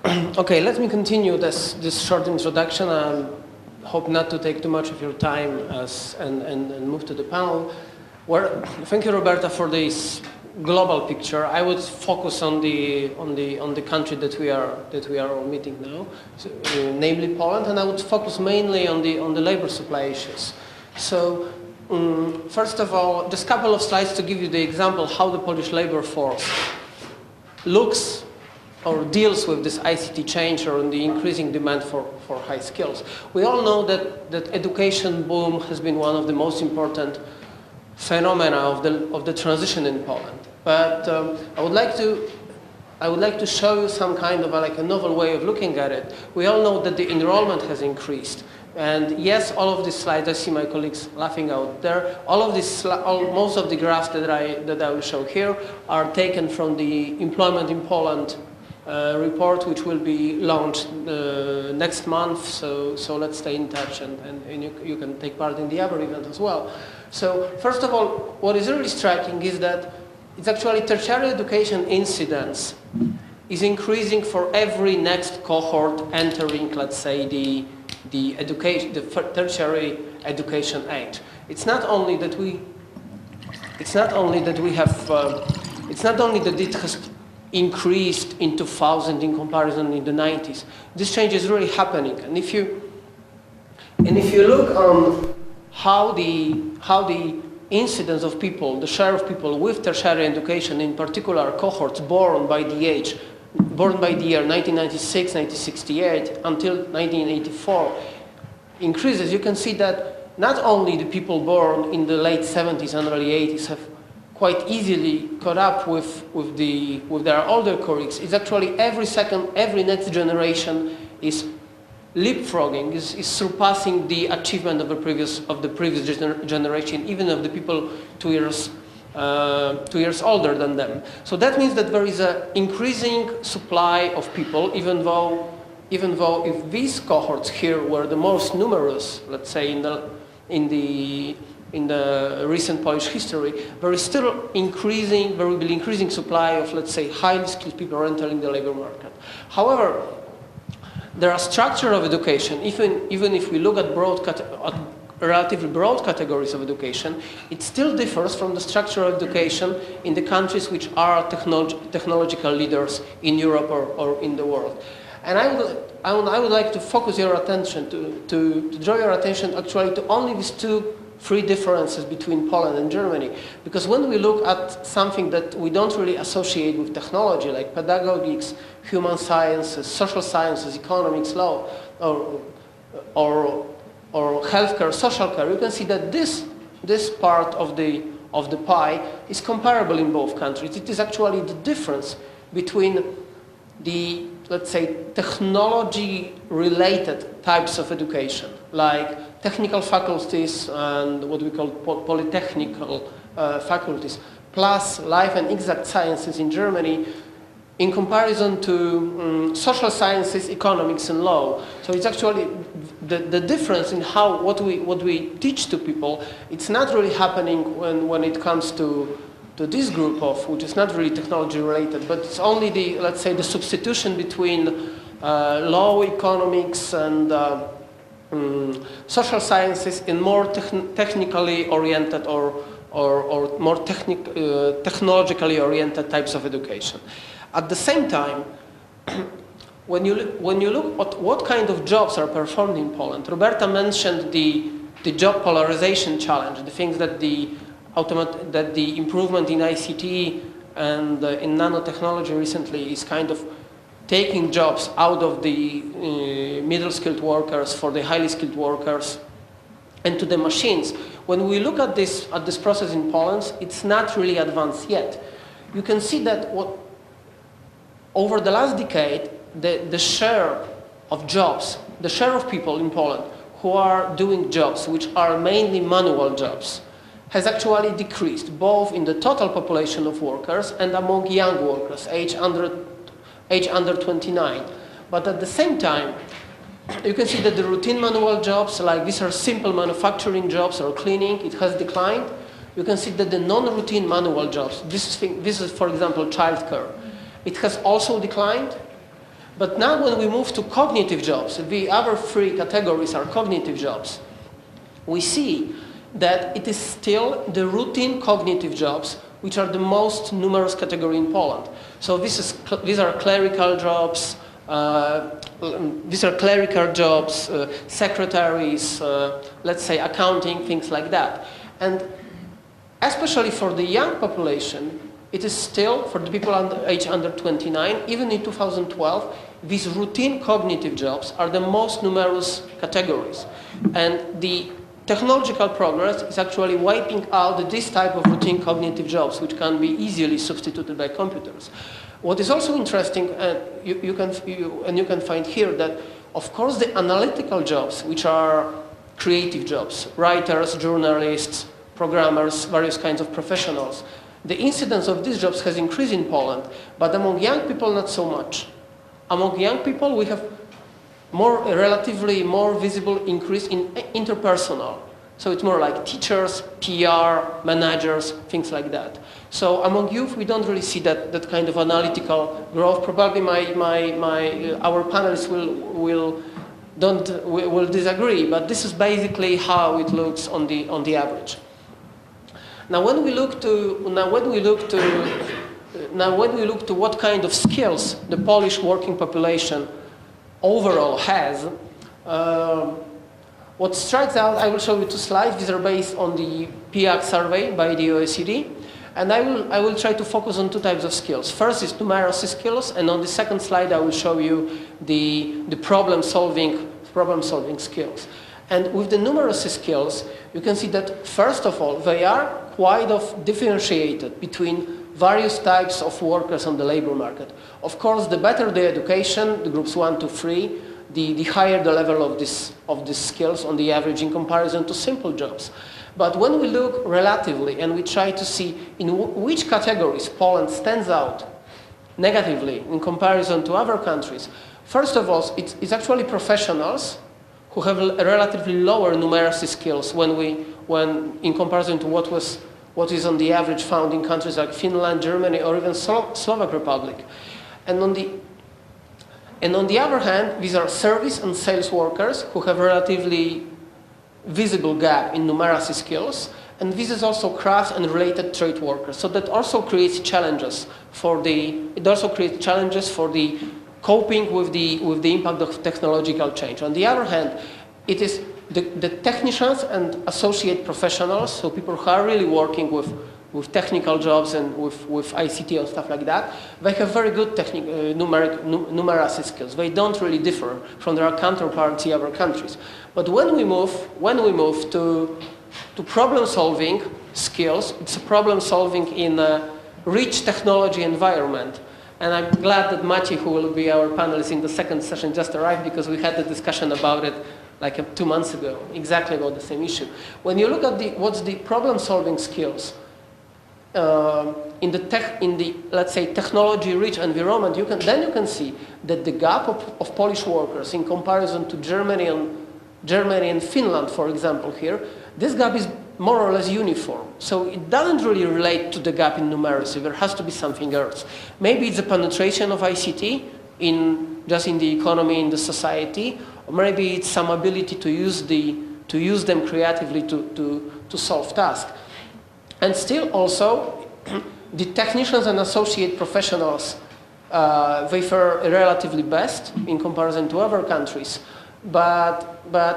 Okay, let me continue this short introduction. I hope not to take too much of your time and move to the panel. Thank you, Roberta, for this global picture. I would focus on the country that we are all meeting now, so, namely Poland, and I would focus mainly on the labor supply issues. So, first of all, just a couple of slides to give you the example how the Polish labor force looks or deals with this ICT change or the increasing demand for high skills. We all know that education boom has been one of the most important phenomena of the transition in Poland. But I would like to show you some kind of a novel way of looking at it. We all know that the enrollment has increased. And yes, all of these slides, I see my colleagues laughing out there, most of the graphs that I will show here are taken from the Employment in Poland report, which will be launched next month, so let's stay in touch and you can take part in the other event as well. So first of all, what is really striking is that it's actually tertiary education incidence is increasing for every next cohort entering, let's say, the tertiary education age. It's not only that it has increased in 2000 in comparison in the 90s. This change is really happening, and if you look on how the incidence of people, the share of people with tertiary education, in particular cohorts born by the year 1996, 1968 until 1984 increases, you can see that not only the people born in the late 70s and early 80s have quite easily caught up with their older colleagues. It's actually every next generation is leapfrogging, is surpassing the achievement of the previous generation, even of the people 2 years older than them. So that means that there is an increasing supply of people, even though if these cohorts here were the most numerous, let's say in the recent Polish history, there is still there will be increasing supply of, let's say, highly skilled people entering the labor market. However, there are structure of education, even if we look at relatively broad categories of education, it still differs from the structure of education in the countries which are technological leaders in Europe or in the world. And I would like to focus your attention, to draw your attention actually to only these three differences between Poland and Germany. Because when we look at something that we don't really associate with technology, like pedagogics, human sciences, social sciences, economics, law, or healthcare, social care, you can see that this part of the pie is comparable in both countries. It is actually the difference between the, let's say, technology-related types of education, like technical faculties and what we call polytechnical faculties, plus life and exact sciences in Germany, in comparison to social sciences, economics, and law. So it's actually the difference in what we teach to people. It's not really happening when it comes to this group which is not really technology related, but it's only let's say the substitution between law, economics, and social sciences in more technically oriented or more technologically oriented types of education. At the same time, when you look at what kind of jobs are performed in Poland, Roberta mentioned the job polarization challenge, the things that the improvement in ICT and in nanotechnology recently is kind of taking jobs out of the middle skilled workers for the highly skilled workers and to the machines. When we look at this process in Poland, it's not really advanced yet. You can see that over the last decade, the share of jobs, the share of people in Poland who are doing jobs which are mainly manual jobs has actually decreased, both in the total population of workers and among young workers, age under 29. But at the same time, you can see that the routine manual jobs, like these are simple manufacturing jobs or cleaning, it has declined. You can see that the non-routine manual jobs, this is for example childcare, it has also declined. But now when we move to cognitive jobs, the other three categories are cognitive jobs, we see that it is still the routine cognitive jobs which are the most numerous category in Poland. So these are clerical jobs, secretaries, let's say accounting, things like that. And especially for the young population, it is still, for the people age under 29, even in 2012, these routine cognitive jobs are the most numerous categories. And the technological progress is actually wiping out this type of routine cognitive jobs, which can be easily substituted by computers. What is also interesting, and you can find here that, of course, the analytical jobs, which are creative jobs, writers, journalists, programmers, various kinds of professionals, the incidence of these jobs has increased in Poland, but among young people, not so much. Among young people, we have relatively more visible increase in interpersonal. So it's more like teachers, PR, managers, things like that. So among youth, we don't really see that kind of analytical growth. Probably our panelists will disagree, but this is basically how it looks on the average. Now when we look to what kind of skills the Polish working population overall has, what strikes out, I will show you two slides. These are based on the PIAC survey by the OECD, and I will try to focus on two types of skills. First is numeracy skills, and on the second slide I will show you the problem-solving skills. And with the numeracy skills, you can see that first of all they are quite differentiated between various types of workers on the labor market. Of course, the better the education, the groups 1 to 3, the higher the level of these skills on the average in comparison to simple jobs. But when we look relatively and we try to see in which categories Poland stands out negatively in comparison to other countries, first of all, it's actually professionals who have relatively lower numeracy skills when in comparison to what is on the average found in countries like Finland, Germany, or even Slovak Republic. And on the other hand, these are service and sales workers who have a relatively visible gap in numeracy skills, and this is also craft and related trade workers. So that also creates challenges for the coping with the impact of technological change. On the other hand, it is the technicians and associate professionals, so people who are really working with technical jobs and with ICT and stuff like that, they have very good numeracy skills. They don't really differ from their counterparts in other countries. But when we move to problem-solving skills, it's a problem-solving in a rich technology environment. And I'm glad that Maciej, who will be our panelist in the second session, just arrived, because we had the discussion about it like 2 months ago, exactly about the same issue. When you look at what's the problem-solving skills in the let's say technology-rich environment, you can see that the gap of Polish workers in comparison to Germany and Finland, for example, here, this gap is more or less uniform. So it doesn't really relate to the gap in numeracy. There has to be something else. Maybe it's the penetration of ICT in the economy, in the society, or maybe it's some ability to use them creatively to solve tasks. And still also, the technicians and associate professionals, they fare relatively best in comparison to other countries. But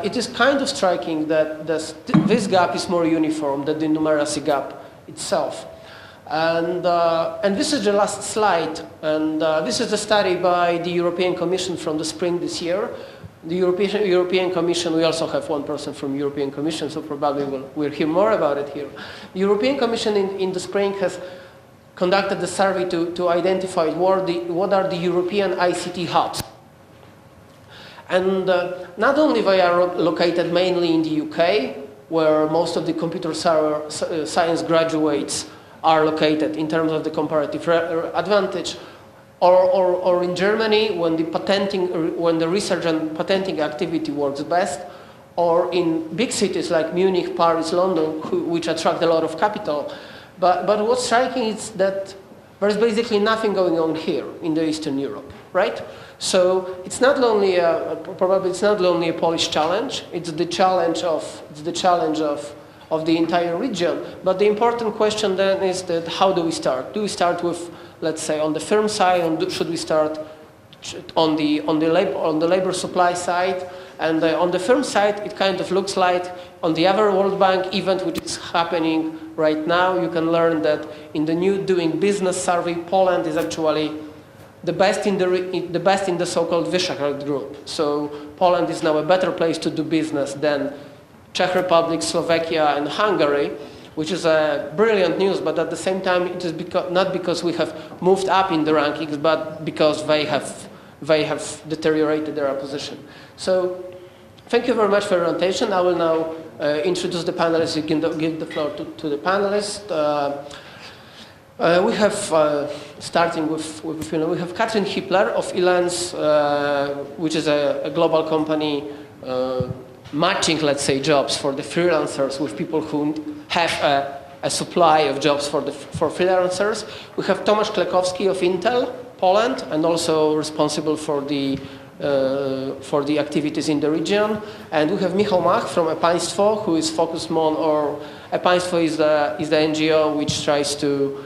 it is kind of striking that this gap is more uniform than the numeracy gap itself. And this is the last slide. And this is a study by the European Commission from the spring this year. The European Commission, we also have one person from European Commission, so probably we'll hear more about it here. The European Commission in the spring has conducted the survey to identify what are the European ICT hubs. And not only they are located mainly in the UK, where most of the computer science graduates are located in terms of the comparative advantage, or in Germany when the research and patenting activity works best, or in big cities like Munich, Paris, London, which attract a lot of capital. But what's striking is that there's basically nothing going on here in the Eastern Europe. right? So it's not only probably it's not only a Polish challenge. It's the challenge of the entire region. But the important question then is that how do we start? Do we start with, let's say, on the firm side, or should we start on the labor supply side? And on the firm side, it kind of looks like on the other World Bank event which is happening right now, you can learn that in the new Doing Business survey, Poland is actually the best in the so-called Visegrad group. So Poland is now a better place to do business than Czech Republic, Slovakia, and Hungary, which is brilliant news. But at the same time, it is not because we have moved up in the rankings, but because they have deteriorated their position. So thank you very much for your attention. I will now introduce the panelists. You can give the floor to the panelists. We have, starting with we have Katrin Hippler of Elance, which is a global company matching, let's say, jobs for the freelancers with people who have a supply of jobs for freelancers. We have Tomasz Klekowski of Intel, Poland, and also responsible for the activities in the region. And we have Michał Mach from a Państwo, who is focused more on, or a Państwo is the NGO which tries to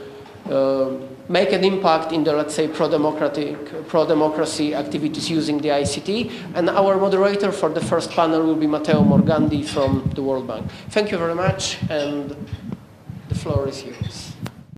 make an impact in the, let's say, pro-democracy activities using the ICT. And our moderator for the first panel will be Matteo Morgandi from the World Bank. Thank you very much, and the floor is yours.